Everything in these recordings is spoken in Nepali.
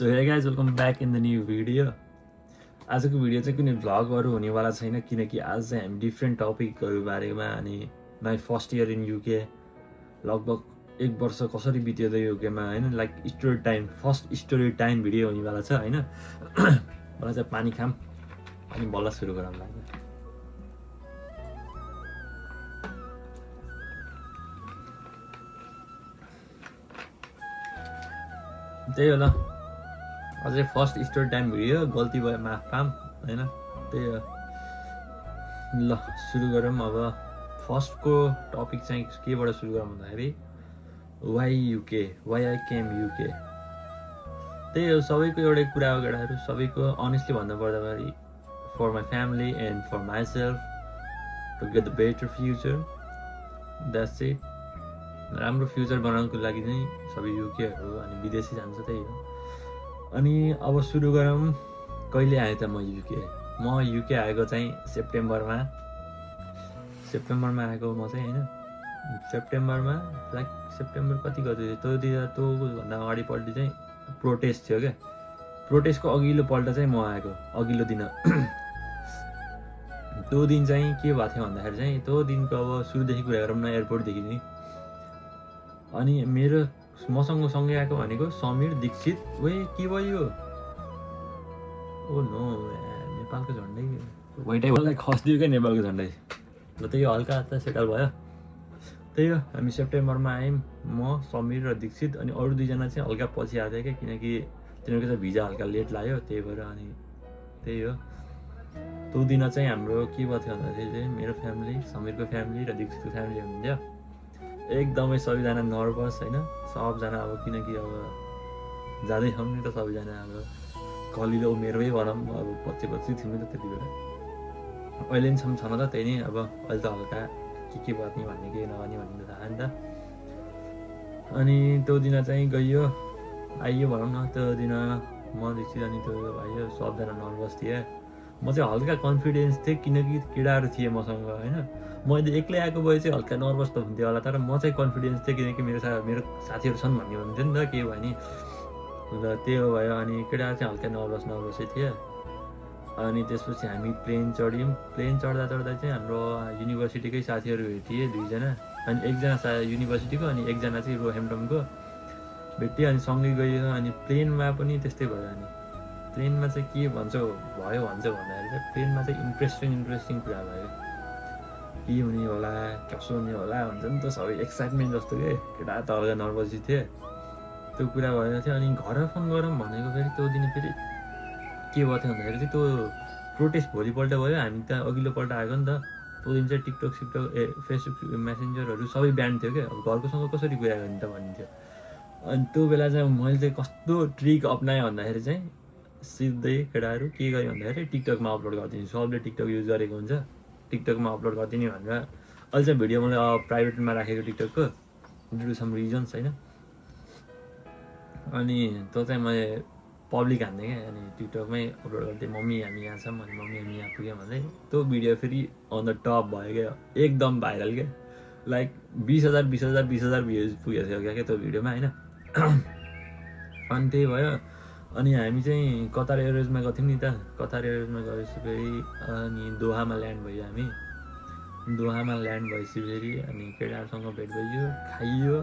So hey guys welcome back in the new video. आजको भिडियो चाहिँ कुनै भ्लगहरू हुनेवाला छैन, किनकि आज चाहिँ हामी डिफ्रेन्ट टपिकहरू बारेमा अनि my first year in UK, लगभग 1 वर्ष कसरी बित्यो त युकेमा होइन, like story time, first story time video हुनेवाला छ होइन। मलाई चाहिँ पानी खाम अनि बल्ल सुरु गरौँ लाग्यो। त्यही हो ल, अझै फर्स्ट स्टोरी टाइम भिडियो, गल्ती भयो माफ पाम होइन। त्यही हो ल, सुरु गरौँ। अब फर्स्टको टपिक चाहिँ केबाट सुरु गरौँ भन्दाखेरि why UK, why I came UK. त्यही हो, सबैको एउटै कुरा हो केटाहरू, सबैको अनेस्टली भन्नु पर्दाखेरि for my family and for myself to get the better future, that's it. राम्रो फ्युचर बनाउनुको लागि चाहिँ सबै युकेहरू अनि विदेशी जान्छ, त्यही हो। अनि अब सुरु गरौँ, कहिले आएँ त म युके। म युके आएको चाहिँ सेप्टेम्बरमा आएको म चाहिँ होइन। सेप्टेम्बरमा लाइक सेप्टेम्बर कति गते त्योभन्दा अगाडिपल्ट चाहिँ प्रोटेस्ट थियो क्या। प्रोटेस्टको अघिल्लोपल्ट चाहिँ म आएको, अघिल्लो दिन। त्यो दिन चाहिँ के भएको थियो भन्दाखेरि चाहिँ त्यो दिनको अब सुरुदेखि कुरा गरौँ न, एयरपोर्टदेखि नै। अनि मेरो मसँग सँगै आएको भनेको समीर दीक्षित। वे के भयो, ओ नो, नेपालको झन्डै वाइटै खस्दियो क्या नेपालको झन्डै। र त्यही हल्का हल्का सेटल भयो। त्यही हो, हामी सेप्टेम्बरमा आयौँ, म समीर र दीक्षित। अनि अरू दुईजना चाहिँ हल्का पछि आएको थियो क्या, किनकि तिनीहरूको चाहिँ भिजा हल्का लेट लाग्यो, त्यही भएर। अनि त्यही हो, त्यो दिन चाहिँ हाम्रो के भएको थियो भन्दाखेरि चाहिँ मेरो फ्यामिली, समीरको फ्यामिली र दीक्षितको फ्यामिली हुनुहुन्थ्यो। एकदमै सबैजना नर्भस होइन, सबजना अब, किनकि अब जाँदैछौँ नि त सबैजना। अब कलिलो उमेरमै भनौँ, अब पछि थियौँ नि त त्यति बेला। अहिले पनि छौँ छन त, त्यही नै। अब अहिले त हल्का के गर्ने भन्ने, के नगर्ने भन्ने थाहा नि त। अनि त्यो दिन चाहिँ गइयो, आइयो भनौँ न। त्यो दिन म दीक्षित अनि त्यो आइयो, सबजना नर्भस थिएँ। म चाहिँ हल्का कन्फिडेन्स थिएँ, किनकि केटाहरू थिएँ मसँग होइन। मैले एक्लै आएको भए चाहिँ हल्का नर्भस त हुन्थ्यो होला, तर म चाहिँ कन्फिडेन्स थिएँ, किनकि मेरो साथीहरू छन् भन्ने हुन्थ्यो नि त, के भयो नि। र त्यो भयो। अनि केटाहरू चाहिँ हल्का नर्भसै थिए। अनि त्यसपछि हामी प्लेन चढ्यौँ। प्लेन चढ्दा चाहिँ हाम्रो युनिभर्सिटीकै साथीहरू भेटिए, 2जना। अनि एकजना युनिभर्सिटीको अनि एकजना चाहिँ रोहेम्टनको भेटियो। अनि सँगै गयो। अनि प्लेनमा पनि त्यस्तै भयो। अनि प्लेनमा चाहिँ के भन्छ भन्दाखेरि चाहिँ प्लेनमा चाहिँ इन्ट्रेस्टिङ कुरा भयो। के हुने होला, कसो हुने होला भन्छ नि त, सबै एक्साइटमेन्ट जस्तो के। केटा त हल्का नर्भस थिए, त्यो कुरा भएको थियो। अनि घर फोन गरौँ भनेको फेरि त्यो दिन फेरि के भएको थियो भन्दाखेरि चाहिँ त्यो प्रोटेस्ट भोलिपल्ट भयो, हामी त अघिल्लोपल्ट आएको नि त। त्यो दिन चाहिँ टिकटक फेसबुक मेसेन्जरहरू सबै ब्यान्ड थियो क्या। अब घरकोसँग कसरी कुरा गर्ने त भनिन्थ्यो। अनि त्यो बेला चाहिँ मैले चाहिँ कस्तो ट्रिक अप्नाएँ भन्दाखेरि चाहिँ सिधै केटाहरू के गरेँ भन्दाखेरि टिकटकमा अपलोड गरिदिन्छु। सबले टिकटक युज गरेको हुन्छ, टिकटकमा अपलोड गरिदिने भनेर। अहिले चाहिँ भिडियो मैले प्राइभेटमा राखेको टिकटकको, ड्यु टु सम रिजन्स होइन। अनि त्यो चाहिँ मैले पब्लिक हान्थेँ क्या। अनि टिकटकमै अपलोड गर्थेँ, मम्मी हामी यहाँ छौँ, अनि मम्मी हामी यहाँ पुग्यौँ भन्दै। त्यो भिडियो फेरि अन द टप भयो क्या, एकदम भाइरल क्या। लाइक 20,000 भ्युज पुगेको थियो क्या त्यो भिडियोमा होइन। अनि त्यही भयो। अनि हामी चाहिँ कतार एयरवेजमा गएको थियौँ नि त। कतार एयरवेजमा गएपछि फेरि अनि दोहामा ल्यान्ड भयो हामी। दोहामा ल्यान्ड भएपछि फेरि अनि केटाहरूसँग भेट भयो, खाइयो,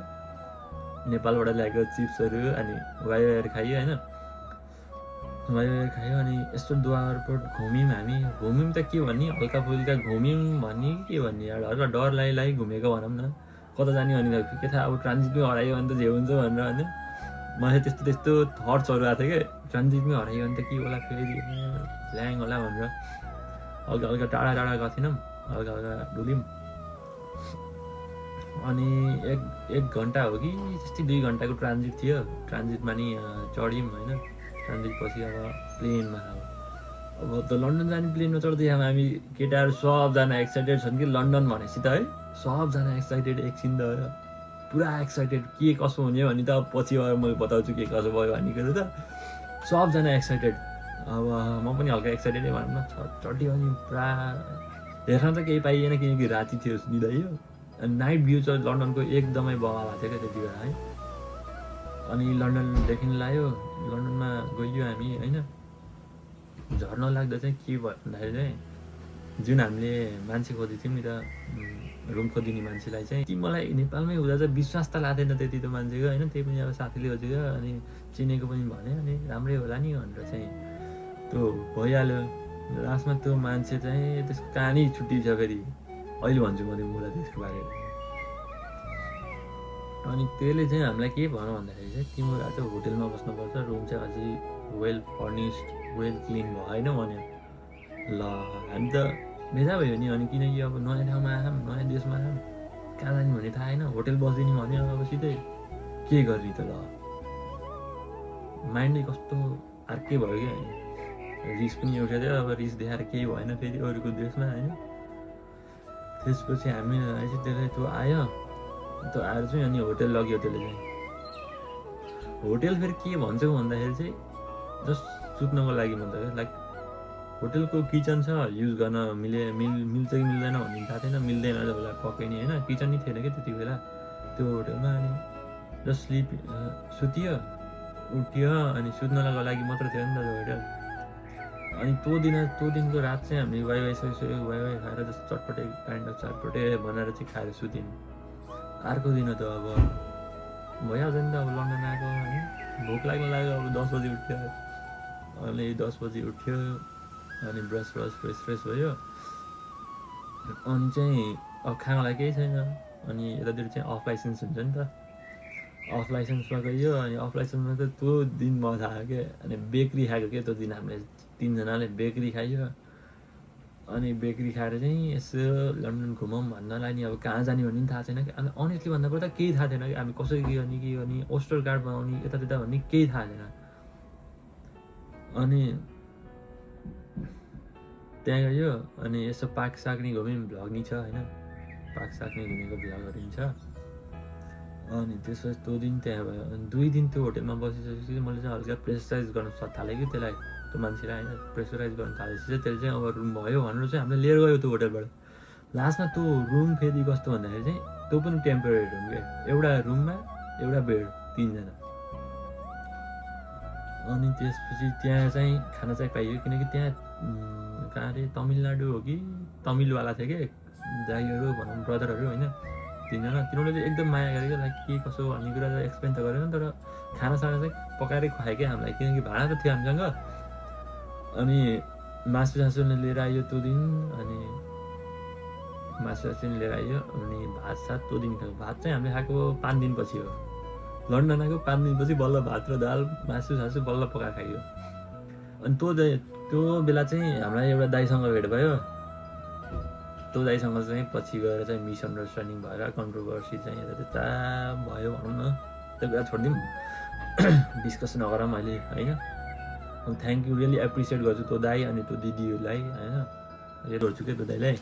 नेपालबाट ल्याएको चिप्सहरू। अनि वाइवायर खाइयो होइन, वाइवायर खायो। अनि यस्तो दोहा एयरपोर्ट घुम्यौँ हामी। घुम्यौँ त के भन्ने, हल्का फुल्का घुम्यौँ भन्ने के भन्ने, हल्का डर लागि घुमेको भनौँ न। कता जाने भने के थाहा, अब ट्रान्जिटमै हरायो भने त जे हुन्छ भनेर होइन। मलाई त्यस्तो थट्सहरू आएको थियो क्या, ट्रान्जिटमै हरायो भने त के होला, फेरि ल्याङ होला भनेर हल्का टाढा गएको थिएनौँ, हल्का डुल्यौँ। अनि एक घन्टा हो कि त्यस्तै 2 घन्टाको ट्रान्जिट थियो। ट्रान्जिटमा नि चढ्यौँ होइन। ट्रान्जिट पछि अब प्लेनमा, अब त लन्डन जाने प्लेनमा चढ्दै हामी केटाहरू सबजना एक्साइटेड छन् कि लन्डन भनेपछि त है, सबजना एक्साइटेड। एकछिन त पुरा एक्साइटेड, के कसो हुने भने त पछि गएर मैले बताउँछु के कसो भयो भन्ने कुरो त। सबजना एक्साइटेड, अब म पनि हल्का एक्साइटेडै भनौँ न। चढ्यो अनि पुरा हेर्न त केही पाइएन, किनकि राति थियो निदाइयो। अनि नाइट भ्यू चाहिँ लन्डनको एकदमै बवाल भएको थियो क्या त्यति बेला है। अनि लन्डनदेखि लाग्यो, लन्डनमा गइयो हामी होइन। झर्न लाग्दा चाहिँ के भयो भन्दाखेरि चाहिँ जुन हामीले मान्छे खोजेको थियौँ नि त रुम खोजिदिने मान्छेलाई चाहिँ, कि मलाई नेपालमै हुँदा चाहिँ विश्वास त लाग्दैन त्यति त मान्छेको होइन। त्यही पनि अब साथीले खोजेको अनि चिनेको पनि भन्यो अनि राम्रै होला नि भनेर चाहिँ त्यो भइहाल्यो। लास्टमा त्यो मान्छे चाहिँ त्यसको कहानी छुट्टिन्छ फेरि, अहिले भन्छु म त्यो मुला त्यसको बारेमा। अनि त्यसले चाहिँ हामीलाई के भन्यो भन्दाखेरि चाहिँ तिम्रो आज होटेलमा बस्नुपर्छ, रुम चाहिँ अझै वेल फर्निस्ड वेल क्लिन भएन भन्यो। ल हामी त भेजा भयो नि, अनि किनकि अब नयाँ ठाउँमा आएँ, नयाँ देशमा आएँ, कहाँ जाने भन्ने थाहा होइन, होटेल बस्दिने भन्यो अब सिधै के गर्ने त। ल माइन्डै कस्तो अर्कै भयो क्या, रिस पनि उठेको थियो। अब रिस देखाएर केही भएन फेरि अरूको देशमा होइन। त्यसपछि हामी चाहिँ त्यसलाई त्यो आयो, त्यो आएर चाहिँ अनि होटेल लग्यो त्यसले चाहिँ। होटेल फेरि के भन्छ भन्दाखेरि चाहिँ जस्ट सुत्नको लागि मात्रै, लाइक होटेलको किचन छ, युज गर्न मिल्छ कि मिल्दैन भन्ने थाहा थिएन, मिल्दैन होला पक्कै नि होइन। किचन नै थिएन क्या त्यति बेला त्यो होटेलमा। अनि जस्ट स्लिप सुत्यो उठ्यो अनि सुत्नको लागि मात्र थियो नि त त्यो होटेल। अनि त्यो दिनको रात चाहिँ हामीले वाइवाई खाएर जस्तो चटपटे काइन्ड अफ चटपटे बनाएर चाहिँ खाएर सुत्यौँ। अर्को दिन त अब भइहाल्छ नि त, अब लन्डन आएको होइन, भोक लाग्यो। अब 10 बजी उठ्यो, अनि 10 बजी उठ्यो अनि ब्रस फ्रेस भयो। अनि चाहिँ अब खानालाई केही छैन। अनि यतातिर चाहिँ अफ लाइसेन्स हुन्छ नि त, अफ लाइसेन्समा गयो। अनि अफ लाइसेन्समा त त्यो दिन म थाहा क्या, अनि बेकरी खाएको क्या त्यो दिन हामीले 3 जनाले बेकरी खायो। अनि बेकरी खाएर चाहिँ यसो लन्डन घुमौँ भन्नलाई नि अब कहाँ जाने भन्ने पनि थाहा छैन कि। अनि अनेस्टली भन्दा पर्दा केही थाहा थिएन कि हामी कसरी के गर्ने, ओस्टर कार्ड बनाउने यतात्यता भन्ने केही थाहा थिएन। अनि त्यहाँ गयो अनि यसो पार्क सार्क नि घुम्यौँ, भ्लग नि छ होइन, पार्क सार्क नि घुमेको भ्लगहरू नि छ। अनि त्यसपछि त्यो दिन त्यहाँ भयो। अनि 2 दिन त्यो होटेलमा बसिसकेपछि मैले चाहिँ हल्का प्रेसराइज गर्न थालेँ कि त्यसलाई, त्यो मान्छेलाई होइन प्रेसराइज गर्न थालेपछि चाहिँ त्यसले चाहिँ अब रुम भयो भनेर चाहिँ हामीले लिएर गयो त्यो होटेलबाट। लास्टमा त्यो रुम फेरि कस्तो भन्दाखेरि चाहिँ त्यो पनि टेम्पोरेरी रुम क्या, एउटा रुममा एउटा बेड 3 जना। अनि त्यसपछि त्यहाँ चाहिँ खाना चाहिँ पाइयो, किनकि त्यहाँ कहाँ अरे तमिलनाडु हो कि तमिलवाला थियो कि दाइहरू भनौँ ब्रदरहरू होइन 3 जना। तिनीहरूले चाहिँ एकदम माया गरेको, लाइक के कसो भन्ने कुरा चाहिँ एक्सप्लेन त गरेन, तर खानासाना चाहिँ पकाएरै खुवायो क्या हामीलाई, किनकि भाडा त थियो हामीसँग। अनि मासु लिएर आयो त्यो दिन, अनि मासु लिएर आयो। अनि भात सात त्यो दिन खायो। भात चाहिँ हामीले खाएको 5 दिनपछि हो, लन्डन आएको 5 दिनपछि बल्ल भात र दाल मासु बल्ल पकाएर खाइयो। अनि त्यो बेला चाहिँ हामीलाई एउटा दाइसँग भेट भयो। त्यो दाइसँग चाहिँ पछि गएर चाहिँ मिसअन्डरस्ट्यान्डिङ भएर कन्ट्रोभर्सी चाहिँ यता भयो भनौँ न। त्यो कुरा छोडिदिउँ, डिस्कस नगरौँ अहिले होइन। थ्याङ्क यू, रियली एप्रिसिएट गर्छु त्यो दाई अनि त्यो दिदीहरूलाई होइन, यो गर्छु क्या त्यो दाइलाई।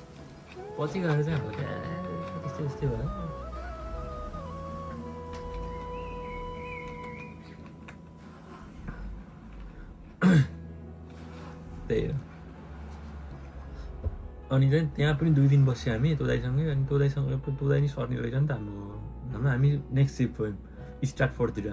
पछि गएर चाहिँ हल्का त्यस्तै भयो। त्यही हो। अनि चाहिँ त्यहाँ पनि 2 दिन बस्यो हामी त्यो दाइसँगै। अनि त्यो दाइ नि सर्ने रहेछ नि त हाम्रो हामी नेक्स्ट सिफ्ट गयौँ स्टार्टफोर्डतिर।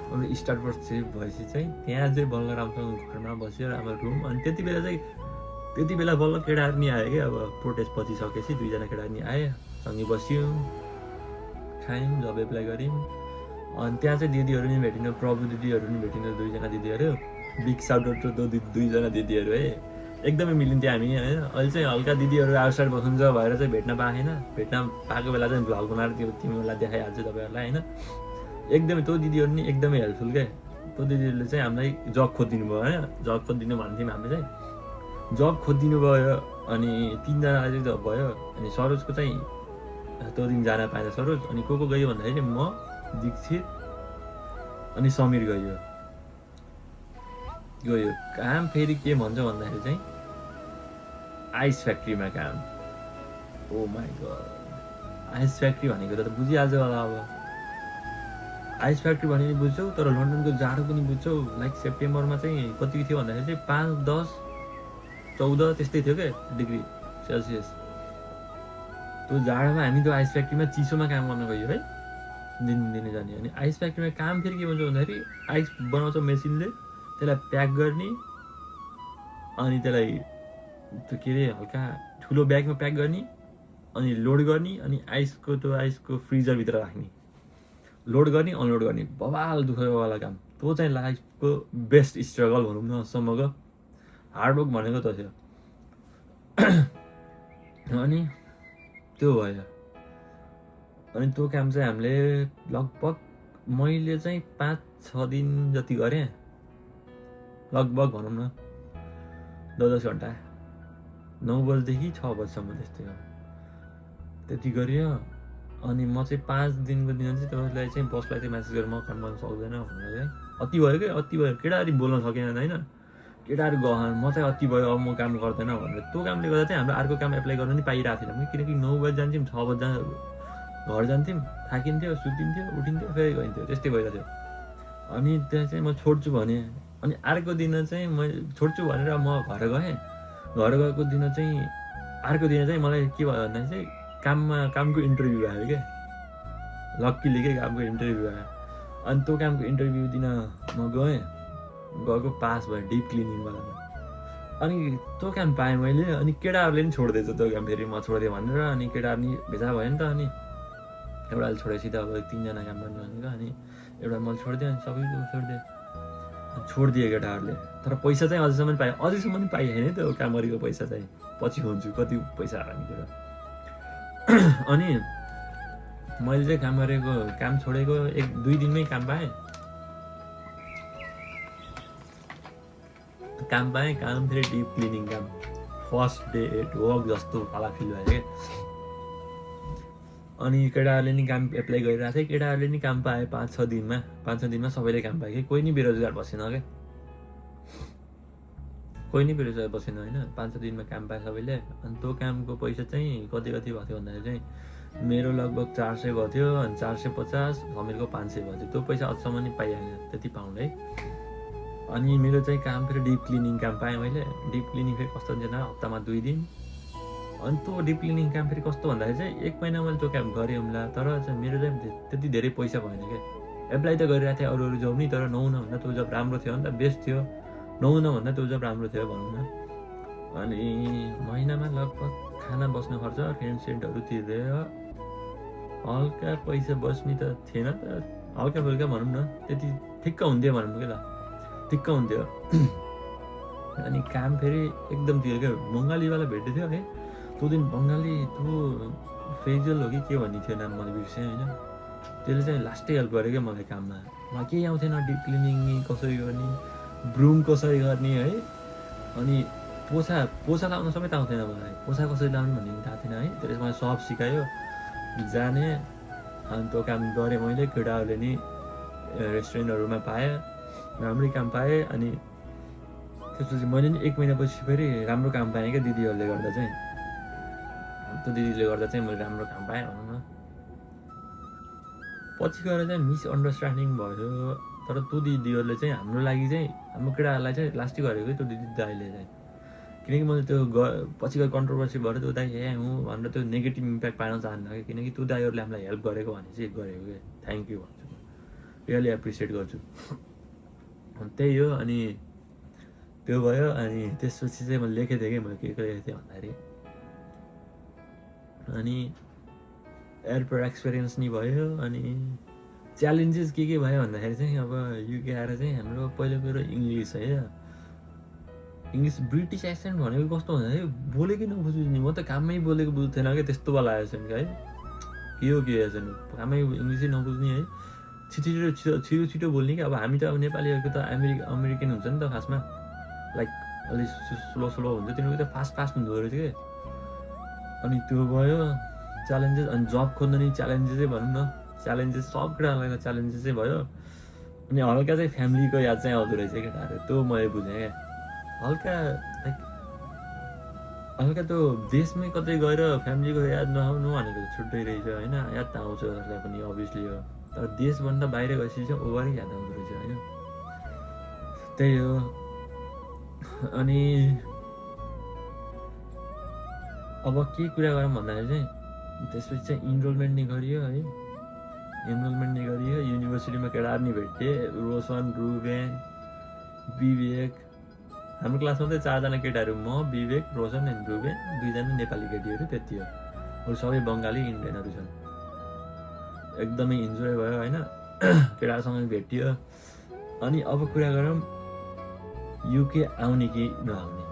अनि स्टार्टफोर्ड सिफ्ट भएपछि चाहिँ त्यहाँ चाहिँ बल्ल राम्रोसँग घरमा बस्यो राम्रो रुम। अनि त्यति बेला बल्ल केटाहरू नि आयो क्या, अब प्रोटेस्ट पछि सकेपछि 2 जना केटाहरू नि आयो, सँगै बस्यौँ, खायौँ, जब एप्लाई गऱ्यौँ। अनि त्यहाँ चाहिँ दिदीहरू नि भेटिनु, प्रभु दिदीहरू नि भेटिनु, 2 जना दिदीहरू। बिग साउट आउट टु 2 जना दिदीहरू है, एकदमै मिलिन्थ्यो हामी होइन। अहिले चाहिँ हल्का दिदीहरू आउटसाइड बस्नुहुन्छ भएर चाहिँ भेट्न पाएन। भेट्न पाएको बेला चाहिँ भ्लग बनाएर तिमीहरूलाई देखाइहाल्छु तपाईँहरूलाई होइन। एकदमै त्यो दिदीहरू नि एकदमै हेल्पफुल क्या। त्यो दिदीहरूले चाहिँ हामीलाई जब खोजिदिनु भयो होइन, जब खोजिदिनु भन्थ्यौँ हामीले चाहिँ जब खोजिदिनु भयो। अनि 3 जनालाई चाहिँ जब भयो। अनि सरोजको चाहिँ त्यो दिन जान पाएन सरोज। अनि को गयो भन्दाखेरि म, दीक्षित अनि समीर गयो काम। फेरि के भन्छ भन्दाखेरि चाहिँ आइस फ्याक्ट्रीमा काम। ओ माई गड, आइस फ्याक्ट्री भनेको त बुझिहाल्छ होला। अब आइस फ्याक्ट्री भनेको बुझ्छौ, तर लन्डनको जाडो पनि बुझ्छौ। लाइक सेप्टेम्बरमा चाहिँ कति थियो भन्दाखेरि चाहिँ 5, 10, 14 त्यस्तै थियो क्या डिग्री सेल्सियस। त्यो जाडोमा हामी त्यो आइस फ्याक्ट्रीमा चिसोमा काम गर्न गयो है। दिनै जाने। अनि आइस फ्याक्ट्रीमा काम फेरि के भन्छ भन्दाखेरि आइस बनाउँछ मेसिनले, त्यसलाई प्याक गर्ने अनि त्यसलाई त्यो के अरे हल्का ठुलो ब्यागमा प्याक गर्ने अनि लोड गर्ने अनि आइसको फ्रिजरभित्र राख्ने, लोड गर्ने अनलोड गर्ने। बबाल दुःखवाला काम। त्यो चाहिँ लाइफको बेस्ट स्ट्रगल भनौँ न सम्मको हार्डवर्क भनेको त थियो। अनि त्यो भयो। अनि त्यो काम चाहिँ हामीले लगभग मैले चाहिँ 5-6 दिन जति गरेँ, लगभग भनौँ न 10 घन्टा, 9 बजीदेखि 6 बजीसम्म त्यस्तै हो, त्यति गरियो। अनि म चाहिँ 5 दिनको दिन चाहिँ तपाईँलाई चाहिँ बसलाई चाहिँ म्यासेज गरेर म काम गर्न सक्दैन भनेर चाहिँ अति भयो क्या, अति भयो। केटाहरू बोल्न सकेन होइन, केटाहरू गहन म चाहिँ अति भयो अब म काम गर्दैन भनेर। त्यो कामले गर्दा चाहिँ हाम्रो अर्को काम एप्लाई गर्नु नि पाइरहेको थिएन, किनकि 9 बजी जान्थ्यौँ, 6 बजी घर जान्थ्यौँ, थाकिन्थ्यो, सुतिन्थ्यो, उठिन्थ्यो, फेरि गइन्थ्यो, त्यस्तै भइरहेको थियो। अनि त्यहाँ चाहिँ म छोड्छु भने, अनि अर्को दिन चाहिँ म छोड्छु भनेर म घर गएँ। घर गएको दिन चाहिँ अर्को दिन चाहिँ मलाई के भयो भन्दाखेरि चाहिँ कामको इन्टरभ्यू आयो क्या, लक्कीले के कामको इन्टरभ्यू आयो। अनि त्यो कामको इन्टरभ्यू दिन म गएको पास भयो डिप क्लिनिङवालामा। अनि त्यो काम पाएँ मैले। अनि केटाहरूले पनि छोडिदिएछ त्यो काम, फेरि म छोडिदिएँ भनेर। अनि केटाहरू नि भेजा भयो नि त। अनि एउटाले छोडेपछि त अब 3जना काम गर्ने भनेको, अनि एउटा मैले छोडिदिएँ, अनि सबैको छोडिदिएँ केटाहरूले। तर पैसा चाहिँ अझैसम्म पनि पाएँ होइन त्यो काम गरेको पैसा चाहिँ, पछि हुन्छु कति पैसा हाल्ने कुरा। अनि मैले चाहिँ काम छोडेको 1-2 दिनमै काम पाएँ। काम फेरि डिप क्लिनिङ काम, फर्स्ट डे एट वर्क जस्तो वाला फिल भयो क्या। अनि केटाहरूले नि काम एप्लाई गरिरहेको थिएँ, केटाहरूले नि काम पाए 5-6 दिनमा सबैले काम पाए कि, कोही नि बेरोजगार बसेन क्या, कोही नि बेरोजगार बसेन होइन। 5-6 दिनमा काम पाए सबैले। अनि त्यो कामको पैसा चाहिँ कति भएको थियो भन्दाखेरि चाहिँ मेरो लगभग 400 भएको थियो, अनि 450, समीरको 500 भएको थियो। त्यो पैसा अझसम्म नि पाइहाल्यो त्यति पाउन्ड है। अनि मेरो चाहिँ काम फेरि डिप क्लिनिङ काम पाएँ मैले। डिप क्लिनिङ फेरि कस्तो हुन्छ हप्तामा 2 दिन। अनि त्यो डिप क्लिनिङ काम फेरि कस्तो भन्दाखेरि चाहिँ 1 महिना मैले त्यो काम गरेँ होला, तर चाहिँ मेरो चाहिँ त्यति धेरै पैसा भएन क्या। एप्लाई त गरिरहेको थिएँ अरू जब नि, तर नहुन भन्दा त्यो जब राम्रो थियो नि त, बेस्ट थियो। नहुन भन्दा त्यो जब राम्रो थियो भनौँ न। अनि महिनामा लगभग खाना बस्ने खर्च, रेन्ट सेन्टहरू तिर्दै हल्का पैसा बस्ने त थिएन त, हल्का फुल्का भनौँ न, त्यति ठिक्क हुन्थ्यो भनौँ क्या, ठिक्क हुन्थ्यो। अनि काम फेरि एकदम थियो क्या। बङ्गालीवाला भेट्दै थियो है त्यो दिन। बङ्गाली त्यो फेजल हो कि के भन्ने थियो नाम, मैले बिर्सेँ होइन। त्यसले चाहिँ लास्टै हेल्प गर्यो क्या मलाई काममा। मलाई केही आउँथेन, डिप क्लिनिङ कसरी गर्ने, ब्रुम कसरी गर्ने है, अनि पोछा लाउन सबै त आउँथेन मलाई। पोछा कसरी लाउनु भन्ने पनि थाहा थिएन है। त्यसले मलाई सब सिकायो, जाने। अनि त्यो काम गरेँ मैले। केटाहरूले नि रेस्टुरेन्टहरूमा पाएँ, राम्रै काम पाएँ। अनि त्यसपछि मैले नि 1 महिनापछि फेरि राम्रो काम पाएँ क्या दिदीहरूले गर्दा चाहिँ। त्यो दिदीले गर्दा चाहिँ मैले राम्रो काम पाएँ भनौँ न। पछि गएर चाहिँ मिसअन्डरस्ट्यान्डिङ भयो, तर त्यो दिदीहरूले चाहिँ हाम्रो लागि चाहिँ, हाम्रो केटाहरूलाई चाहिँ लास्टै गरेको त्यो दिदी दाइले चाहिँ। किनकि मैले त्यो पछि गएर कन्ट्रोभर्सी भएर त्यो दाइ हुँ भनेर त्यो नेगेटिभ इम्प्याक्ट पार्न चाहन्न कि, किनकि त्यो दाइहरूले हामीलाई हेल्प गरेको भने चाहिँ गरेको क्या। थ्याङ्क यू भन्छु, रियली एप्रिसिएट गर्छु। त्यही हो। अनि त्यो भयो। अनि त्यसपछि चाहिँ मैले लेखेको थिएँ कि मैले के लेखेको थिएँ भन्दाखेरि, अनि एयरपोर्ट एक्सपिरियन्स नि भयो। अनि च्यालेन्जेस के भयो भन्दाखेरि चाहिँ अब युके आएर चाहिँ हाम्रो पहिलो कुरो इङ्ग्लिस है। इङ्ग्लिस ब्रिटिस एक्सेन्ट भनेको कस्तो भन्दाखेरि बोलेकै नबुझ्नु नि। म त काममै बोलेको बुझ्थेन क्या, त्यस्तो वाला आएछ नि है। के हो काममै इङ्ग्लिसै नबुझ्ने है, छिटो बोल्ने कि। अब हामी त अब नेपालीहरूको त अमेरिकन हुन्छ नि त खासमा, लाइक अलिक स्लो हुन्छ, तिनीहरूको त फास्ट हुँदो रहेछ क्या। अनि त्यो भयो च्यालेन्जेस। अनि जब खोज्नु नि च्यालेन्जेसै भनौँ न, च्यालेन्जेस सब केटाहरूलाई च्यालेन्जेसै भयो। अनि हल्का चाहिँ फ्यामिलीको याद चाहिँ आउँदो रहेछ केटाहरू, त्यो मैले बुझेँ क्या। हल्का त्यो देशमै कतै गएर फ्यामिलीको याद नआउनु भनेको छुट्टै रहेछ होइन। याद त आउँछ जसलाई पनि अभियसली हो, तर देशभन्दा बाहिर गएपछि चाहिँ ओभरै याद आउँदो रहेछ होइन। त्यही हो। अनि अब के कुरा गरौँ भन्दाखेरि चाहिँ त्यसपछि चाहिँ इनरोलमेन्ट नि गरियो है। इनरोलमेन्ट नै गरियो युनिभर्सिटीमा केटाहरू नि भेटेँ रोशन रुबेन विवेक हाम्रो क्लासमा चाहिँ 4 जना केटाहरू म विवेक रोशन एन्ड रुबेन 2 जना नेपाली केटीहरू त्यति हो अरू सबै बङ्गाली इन्डियनहरू छन् एकदमै इन्जोय भयो होइन केटाहरूसँग भेटियो अनि अब कुरा गरौँ युके आउने कि नआउने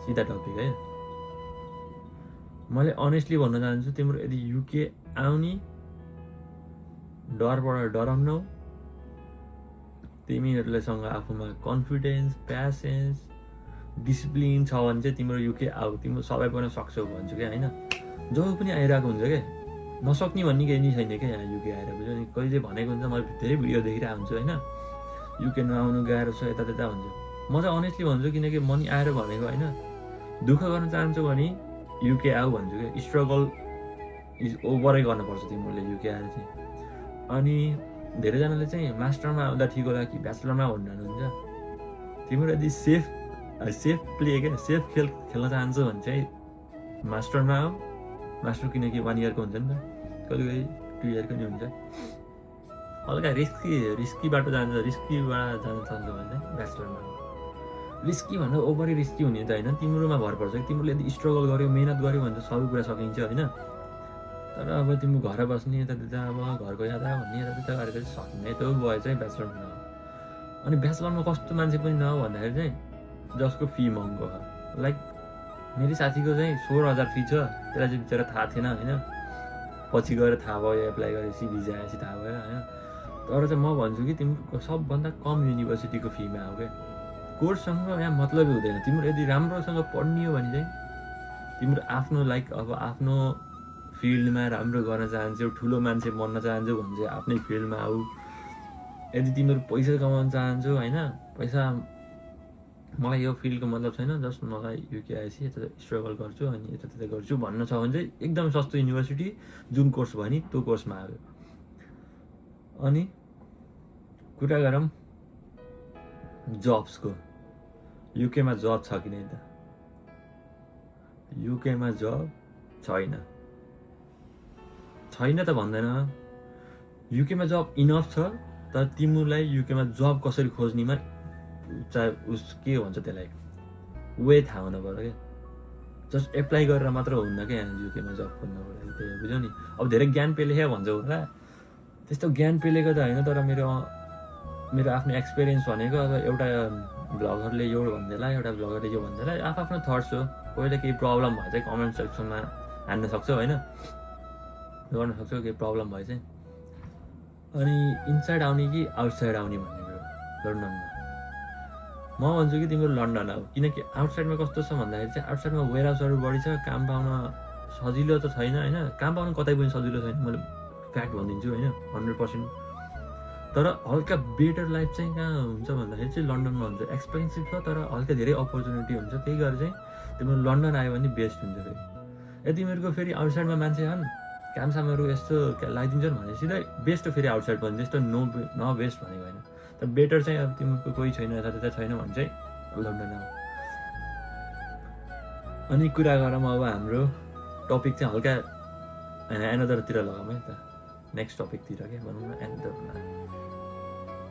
सिधा टपिक है मैले अनेस्टली भन्न चाहन्छु तिम्रो यदि युके आउने डरबाट डराउनौ तिमीहरूलेसँग आफूमा कन्फिडेन्स प्यासेन्स डिसिप्लिन छ भने चाहिँ तिम्रो युके आऊ तिम्रो सबै पनि सक्छौ भन्छु क्या होइन जो पनि आइरहेको हुन्छ क्या नसक्ने भन्ने केही नि छैन क्या यहाँ युके आएर बुझ्यो नि कहिले भनेको हुन्छ मैले धेरै भिडियो देखिरहेको हुन्छु होइन युके नआउनु गाह्रो छ यता त्यता भन्छु म चाहिँ अनेस्टली भन्छु किनकि मनी आएर भनेको होइन दुःख गर्न चाहन्छु भने युके आऊ भन्छु क्या स्ट्रगल इज ओभरै गर्नुपर्छ तिमीहरूले युके आएर चाहिँ अनि धेरैजनाले चाहिँ मास्टरमा आउँदा ठिक होला कि ब्याचलरमा भन्नुहुन्छ तिम्रो यदि सेफ प्ले क्या सेफ खेल्न चाहन्छौ भने चाहिँ मास्टरमा आऊ मास्टर किनकि 1 इयरको हुन्छ नि त कहिले कहिले 2 इयरको नि हुन्छ हल्का रिस्की बाटो जान्छ रिस्कीबाट जान चाहन्छौ भने चाहिँ ब्याचलरमा आऊ रिस्की भन्दा ओभरै रिस्की हुने त होइन तिम्रोमा भर पर्छ कि तिमीले यदि स्ट्रगल गर्यो मेहनत गर्यो भने त सबै कुरा सकिन्छ होइन तर अब तिम्रो घर बस्ने यतात्यता अब घरको याद आयो भन्ने यतात्यता गरेर चाहिँ सक्ने त भयो चाहिँ ब्याचलरमा नहो अनि ब्याचलरमा कस्तो मान्छे पनि नहो भन्दाखेरि चाहिँ जसको फी महँगो हो लाइक मेरो साथीको चाहिँ 16,000 फी छ त्यसलाई चाहिँ बिचरा थाहा थिएन होइन पछि गएर थाहा भयो एप्लाई गरेपछि भिजा आएपछि थाहा भयो होइन तर चाहिँ म भन्छु कि तिम्रो सबभन्दा कम युनिभर्सिटीको फीमा आऊ क्या कोर्ससँग यहाँ मतलबै हुँदैन तिम्रो यदि राम्रोसँग पढ्ने हो भने चाहिँ तिम्रो आफ्नो लाइक अब आफ्नो फिल्डमा राम्रो गर्न चाहन्छौ ठुलो मान्छे बन्न चाहन्छौ भने चाहिँ आफ्नै फिल्डमा आऊ यदि तिमीहरू पैसा कमाउन चाहन्छौ होइन पैसा मलाई यो फिल्डको मतलब छैन जस्ट मलाई युके आएपछि यता स्ट्रगल गर्छु अनि यता त्यता गर्छु भन्न छ भने चाहिँ एकदम सस्तो युनिभर्सिटी जुन कोर्स भयो नि त्यो कोर्समा आयो अनि कुरा गरौँ जब्सको युकेमा जब छ कि नै त युकेमा जब छैन त भन्दैन युकेमा जब इनफ छ तर तिमीलाई युकेमा जब कसरी खोज्नेमा चाहे उस के भन्छ त्यसलाई वे थाहा हुनु पर्यो क्या जस्ट एप्लाई गरेर मात्र हुन्न क्या यहाँ युकेमा जब खोज्नु पर्यो त्यही बुझ्यौ नि अब धेरै ज्ञान पेलेको भन्छ होला त्यस्तो ज्ञान पेलेको त होइन तर मेरो आफ्नो एक्सपिरियन्स भनेको अब एउटा ब्लगरले यो भन्दैला एउटा ब्लगरले यो भन्दैला आफ्नो थट्स हो कोहीले केही प्रब्लम भयो चाहिँ कमेन्ट सेक्सनमा हान्न सक्छौ होइन गर्न सक्छौ केही प्रब्लम भयो चाहिँ अनि इनसाइड आउने कि आउटसाइड आउने भन्ने कुरो लन्डनमा म भन्छु कि तिम्रो लन्डन आऊ किनकि आउटसाइडमा कस्तो छ भन्दाखेरि चाहिँ आउटसाइडमा वेयरहाउसहरू बढी छ काम पाउन सजिलो त छैन होइन काम पाउन कतै पनि सजिलो छैन मैले फ्याक्ट भनिदिन्छु होइन 100% तर हल्का बेटर लाइफ चाहिँ कहाँ हुन्छ भन्दाखेरि चाहिँ लन्डनमा हुन्छ एक्सपेन्सिभ छ तर हल्का धेरै अपर्च्युनिटी हुन्छ त्यही भएर चाहिँ तिम्रो लन्डन आयो भने बेस्ट हुन्छ फेरि यदि तिमीहरूको फेरि आउटसाइडमा मान्छे छन् कामसामहरू यस्तो लगाइदिन्छन् भने सिधै बेस्ट फेरि आउटसाइड भने जस्तो न बेस्ट भनेको होइन तर बेटर चाहिँ अब तिमीहरूको कोही छैन यता त्यता छैन भने चाहिँ लन्डन आऊ अनि कुरा गरौँ अब हाम्रो टपिक चाहिँ हल्का एनदरतिर लगाऊँ है त नेक्स्ट टपिकतिर के भनौँ न एनदरमा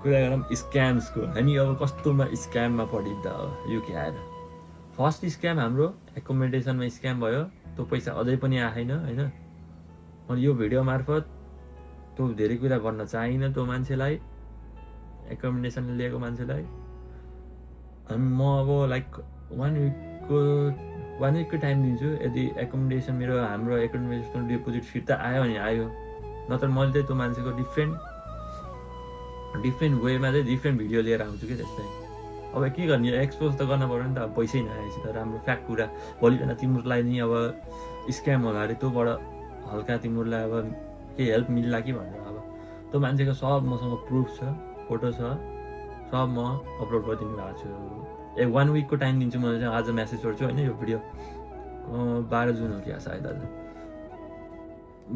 कुरा गरौँ स्क्याम्सको हामी अब कस्तोमा स्क्याममा पढिँदा हो युके आएर फर्स्ट स्क्याम हाम्रो एकोमोडेसनमा स्क्याम भयो त्यो पैसा अझै पनि आएन होइन मैले यो भिडियो मार्फत त्यो धेरै कुरा भन्न चाहिनँ त्यो मान्छेलाई एकोमोडेसन लिएको मान्छेलाई अनि म अब लाइक 1 विकको टाइम दिन्छु यदि एकोमोडेसन हाम्रो एकोमोडेसन डिपोजिट फिर्ता आयो भने आयो नत्र मैले चाहिँ त्यो मान्छेको डिफ्रेन्ट वेमा चाहिँ डिफ्रेन्ट भिडियो लिएर आउँछु कि त्यसलाई अब के गर्ने एक्सपोज त गर्न पऱ्यो नि त अब पैसै नआएपछि त राम्रो फ्याक्ट कुरा भोलि बेला तिमीहरूलाई नि अब स्क्याम होला अरे त्योबाट हल्का तिमीहरूलाई अब केही हेल्प मिल्ला कि भनेर अब त्यो मान्छेको सब मसँग प्रुफ छ फोटो छ सब म अपलोड गरिदिनु भएको छु 1 विकको टाइम दिन्छु मैले चाहिँ आज मेसेज गर्छु होइन यो भिडियो 12 जुन हो कि सायद आज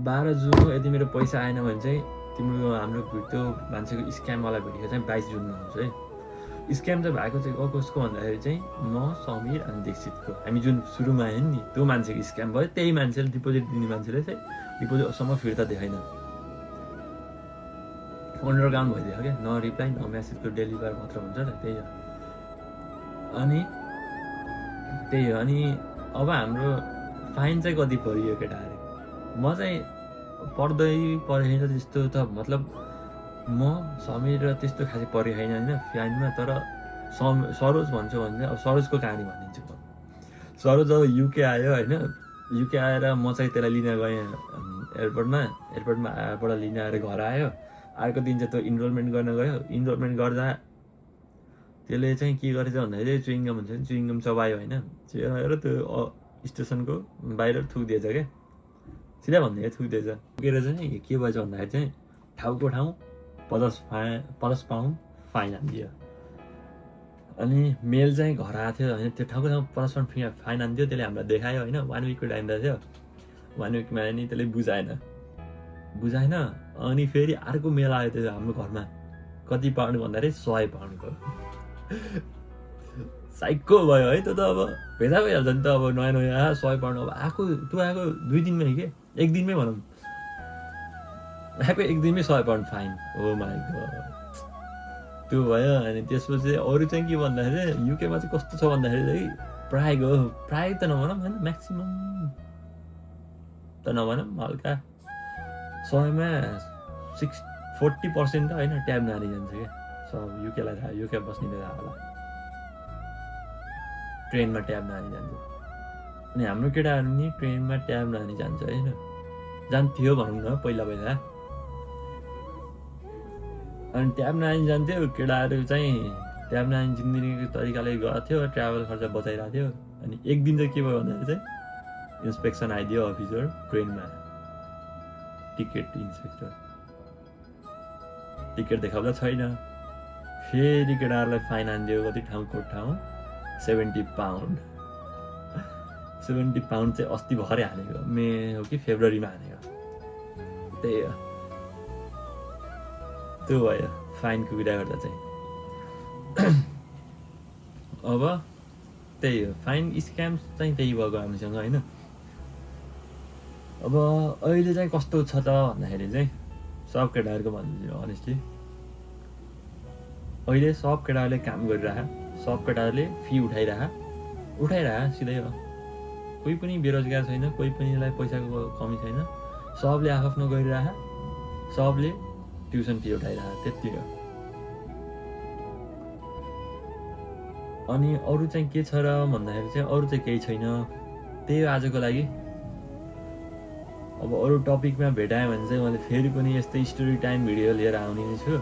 12 जुन हो यदि मेरो पैसा आएन भने चाहिँ तिम्रो हाम्रो त्यो मान्छेको स्क्यामवाला भिडियो चाहिँ 22 जुनमा हुन्छ है स्क्याम चाहिँ भएको चाहिँ कसको भन्दाखेरि चाहिँ म समीर अनि दीक्षितको हामी जुन सुरुमा आयो नि त्यो मान्छेको स्क्याम भयो त्यही मान्छेले डिपोजिट दिने मान्छेले चाहिँ डिपोजिटसम्म फिर्ता देखाइन अन्डरग्राउन्ड भइदियो क्या, न रिप्लाई न मेसेजको डेलिभर मात्र हुन्छ नि, त्यही हो। अनि अब हाम्रो फाइन चाहिँ कति पऱ्यो केटाहरू? म चाहिँ पढ्दै परेको छैन त्यस्तो त, मतलब म समीर र त्यस्तो खासै परेको छैन होइन फाइनमा। तर सरोज भन्छु भने चाहिँ अब सरोजको कहानी भनिदिन्छु म। सरोज जब युके आयो होइन, युके आएर म चाहिँ त्यसलाई लिन गएँ एयरपोर्टमा आएबाट लिन आएर घर आयो। अर्को दिन चाहिँ त्यो इनरोलमेन्ट गर्न गयो। इनरोलमेन्ट गर्दा त्यसले चाहिँ के गरेछ भन्दाखेरि चुइङगम हुन्छ नि, चुइङगम चबायो होइन, चबाएर त्यो स्टेसनको बाहिर थुकिदिएछ क्या, सिधा भनिदियो थुकिदिएछ। थुकेर चाहिँ के भएछ भन्दाखेरि चाहिँ ठाउँको ठाउँ 50 पाउन्ड फाइन हानिदियो। अनि मेल चाहिँ घर आएको थियो होइन, त्यो ठाउँको ठाउँ 50 पाउन्ड फाइन हानिदियो। त्यसले हामीलाई देखायो होइन, 1 विकको टाइम दिएको थियो। 1 विकमा नि त्यसले बुझाएन। अनि फेरि अर्को मेल आयो त्यो हाम्रो घरमा, कति पाउन्ड भन्दाखेरि 100 पाउन्डको। साइको भयो है त्यो त। अब भेदा भइहाल्छ नि त, अब नयाँ 100 पाउन्ड अब आएको 2 दिनमै के 1 दिनमै भनौँ, आएको 1 दिनमै 100 पाउन्ड फाइन। हो माइ गड, त्यो भयो। अनि त्यसपछि अरू चाहिँ के भन्दाखेरि युकेमा चाहिँ कस्तो छ भन्दाखेरि चाहिँ प्राय त नभनौँ होइन, म्याक्सिमम् त नभनौँ, हल्का 100मा 40% त होइन ट्याब नानी जान्छ क्या। सब युकेलाई थाहा, युके बस्नेले थाहा होला, ट्रेनमा ट्याब नानी जान्छ। अनि हाम्रो केटाहरू नि ट्रेनमा ट्याब नानी जान्छ होइन, जान्थ्यो भनौँ न पहिला। अनि ट्याब नानी जान्थ्यो केटाहरू चाहिँ, ट्याब नानी जिन्दगीको तरिकाले गएको थियो, ट्राभल खर्च बचाइरहेको थियो। अनि एक दिन चाहिँ के भयो भन्दाखेरि चाहिँ इन्सपेक्सन आइदियो अफिसर ट्रेनमा, टिकट इन्सपेक्टर, टिकट देखाउँदा छैन। फेरि केटाहरूलाई फाइन हानिदियो, कति ठाउँको ठाउँ 70 पाउन्ड। 70 पाउन्ड चाहिँ अस्ति भर्खरै हानेको, मे हो कि फेब्रुअरीमा हानेको, त्यही हो। त्यो भयो फाइनको कुरा गर्दा चाहिँ। अब त्यही हो, फाइन स्क्याम चाहिँ त्यही भएको हामीसँग होइन। अब अहिले चाहिँ कस्तो छ त भन्दाखेरि चाहिँ सब केटाहरूको भनिदिन्छु अनेस्टली, अहिले सब केटाहरूले काम गरिरह, सब केटाहरूले फी उठाइरह सिधै हो। कोही पनि बेरोजगार छैन, कोही पनिलाई पैसाको कमी छैन, सबले आफ्नो गरिरह, सबले ट्युसन फी उठाइरह, त्यति हो। अनि अरू चाहिँ के छ र भन्दाखेरि चाहिँ अरू चाहिँ केही छैन, त्यही हो आजको लागि। अब अरू टपिकमा भेटाएँ भने चाहिँ मैले फेरि पनि यस्तै स्टोरी टाइम भिडियो लिएर आउने नै छु।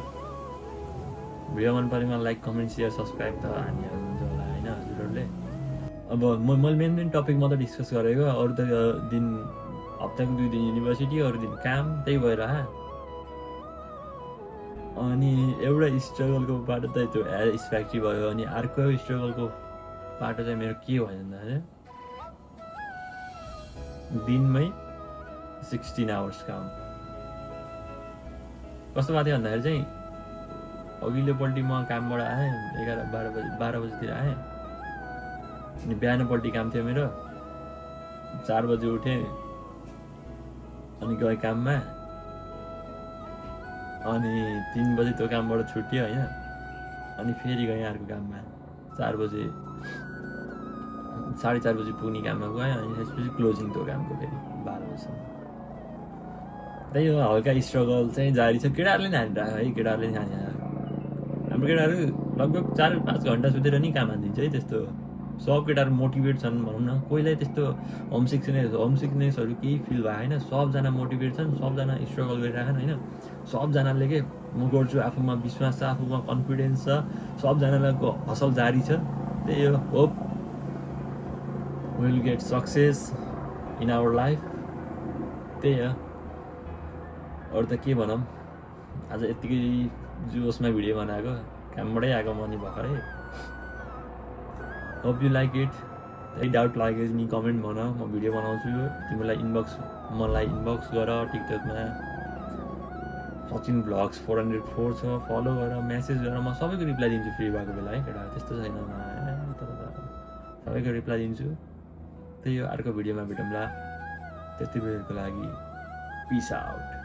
भिडियो मन परेमा लाइक, कमेन्ट, सेयर, सब्सक्राइब त हानिहाल्नुहुन्छ होला होइन हजुरहरूले। अब मैले मेन टपिक मात्रै डिस्कस गरेको, अरू त दिन हप्ताको 2 दिन युनिभर्सिटी, अरू दिन काम, त्यही भएर। अनि एउटा स्ट्रगलको बाटो त त्यो एस फ्याक्ट्री भयो। अनि अर्को स्ट्रगलको बाटो चाहिँ मेरो के भयो भन्दाखेरि दिनमै 16 आवर्स काम। कस्तो भएको थियो भन्दाखेरि चाहिँ अघिल्लोपल्टि म कामबाट आएँ 12 बजीतिर आएँ। अनि बिहानपल्टि काम थियो मेरो, 4 बजी उठेँ, अनि गएँ काममा। अनि 3 बजी त्यो कामबाट छुट्यो होइन, अनि फेरि गएँ अर्को काममा 4 बजी, 4:30 बजी पुग्ने काममा गएँ। अनि त्यसपछि क्लोजिङ त्यो कामको फेरि 12 बजीसम्म। त्यही हो, हल्का स्ट्रगल चाहिँ जारी छ। केटाहरूले नि हानिरहेको है, केटाहरूले नि हानिरहेको। हाम्रो केटाहरू लगभग 4-5 घन्टा सुतेर नि काम हानिदिन्छ है, त्यस्तो। सब केटाहरू मोटिभेट छन् भनौँ न, कोहीलाई त्यस्तो होमसिकनेसहरू केही फिल भयो होइन। सबजना मोटिभेट छन्, सबजना स्ट्रगल गरिरहेछन् होइन। सबजनाले के म गर्छु, आफूमा विश्वास छ, आफूमा कन्फिडेन्स छ, सबजनालाई हसल जारी छ। त्यही हो, hope will get success in our life. त्यही हो, अरू त के भनौँ। आज यत्तिकै जोसमा भिडियो बनाएको, कामबाटै आएको म नि भर्खरै। Hope you like it. त्यही डाउट लाग्यो नि कमेन्ट भन, म भिडियो बनाउँछु। तिमीलाई मलाई इनबक्स गर, टिकटकमा सचिन भ्लग्स 404 छ, फलो गर, मेसेज गर, म सबैको रिप्लाई दिन्छु फ्री भएको बेला है केटा, त्यस्तो छैन सबैको रिप्लाई दिन्छु। त्यही हो, अर्को भिडियोमा भेटौँला। त्यति बेरको लागि पिस आउट।